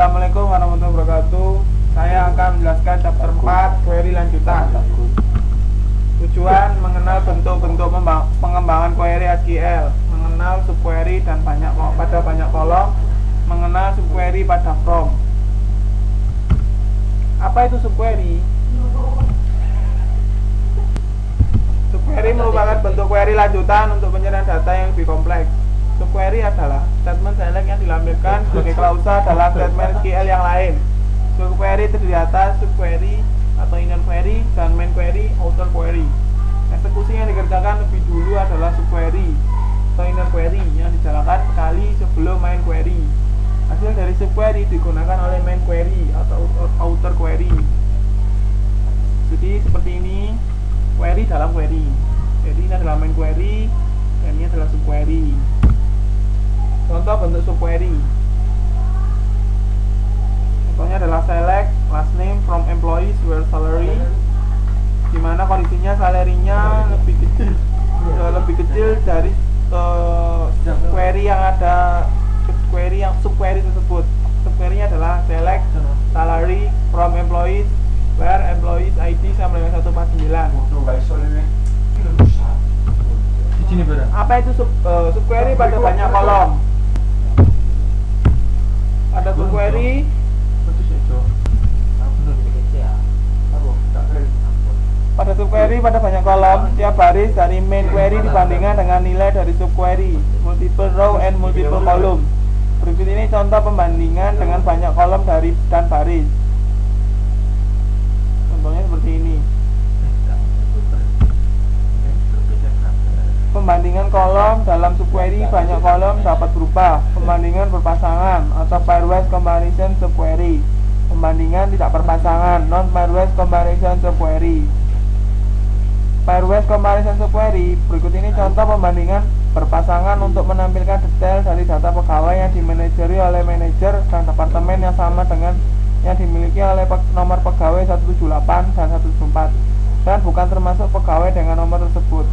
Assalamualaikum warahmatullahi wabarakatuh. Saya akan menjelaskan chapter 4 query lanjutan. Tujuan mengenal bentuk-bentuk pengembangan query SQL, mengenal subquery dan pada banyak kolom, mengenal subquery pada from. Apa itu subquery? Subquery merupakan bentuk query lanjutan untuk penyerahan data yang lebih kompleks. Subquery adalah statement select yang dilampirkan sebagai klausa dalam statement SQL yang lain. Subquery terdiri atas subquery atau inner query dan main query, outer query. Eksekusi yang dikerjakan lebih dulu adalah subquery atau inner query yang dijalankan sekali sebelum main query. Hasil dari subquery digunakan oleh main query atau outer query. Jadi seperti ini query dalam query. Jadi ini adalah main query dan ini adalah subquery. Contoh bentuk subquery. Contohnya adalah select last name from employees where salary, di mana kondisinya salary-nya lebih kecil dari query yang ada subquery tersebut. Subquery-nya adalah select salary from employees where employees ID sama dengan 149. Apa itu subquery pada banyak kolom? Ada subquery pada banyak kolom. Tiap baris dari main query dibandingkan dengan nilai dari subquery, multiple row and multiple column. Berikut ini contoh pembandingan dengan banyak kolom dan baris. Contohnya seperti ini. Pembandingan kolom dalam subquery banyak kolom dapat berupa pembandingan berpasangan atau pairwise comparison subquery, pembandingan tidak berpasangan non pairwise comparison subquery. Pairwise comparison subquery, berikut ini contoh pembandingan berpasangan untuk menampilkan detail dari data pegawai yang dimanajeri oleh manajer dan departemen yang sama dengan yang dimiliki oleh nomor pegawai 178 dan 174 dan bukan termasuk pegawai dengan nomor tersebut.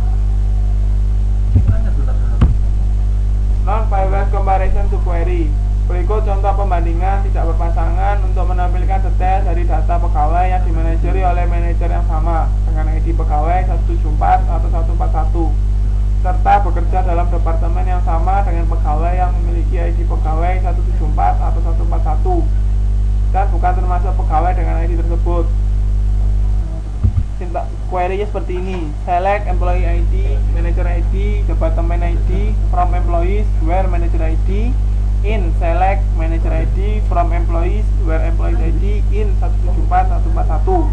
Non-pairwise comparison subquery, berikut contoh pembandingan tidak berpasangan untuk menampilkan detail dari data pegawai yang dimanajeri oleh manajer yang sama dengan ID pegawai 174 atau 141 serta bekerja dalam departemen yang sama dengan pegawai yang memiliki ID pegawai 174 atau 141 dan bukan termasuk pegawai dengan ID tersebut. Query-nya seperti ini: select employee ID, manager ID, department ID, from employees where manager ID, in select manager ID, from employees where employees ID, in 174 141,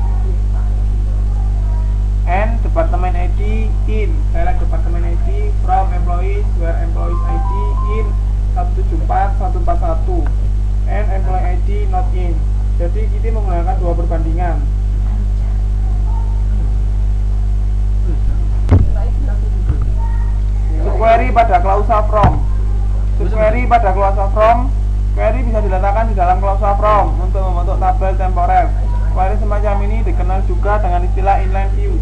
and department ID, in select department ID, from employees where employees ID, in 174 141, and employee ID not in. Jadi kita menggunakan dua perbandingan. Subquery pada klausa from. Subquery pada klausa from. Query bisa diletakkan di dalam klausa from untuk membentuk tabel temporer. Query semacam ini dikenal juga dengan istilah inline view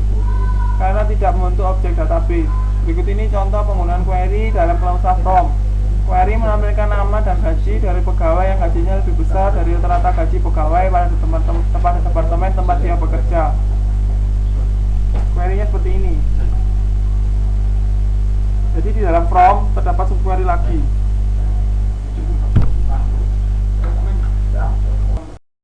karena tidak membentuk objek database. Berikut ini contoh penggunaan query dalam klausa from. Query menampilkan nama dan gaji dari pegawai yang gajinya lebih besar dari rata-rata gaji pegawai pada departemen tempat dia bekerja. Query-nya seperti ini. Jadi di dalam from terdapat subquery lagi.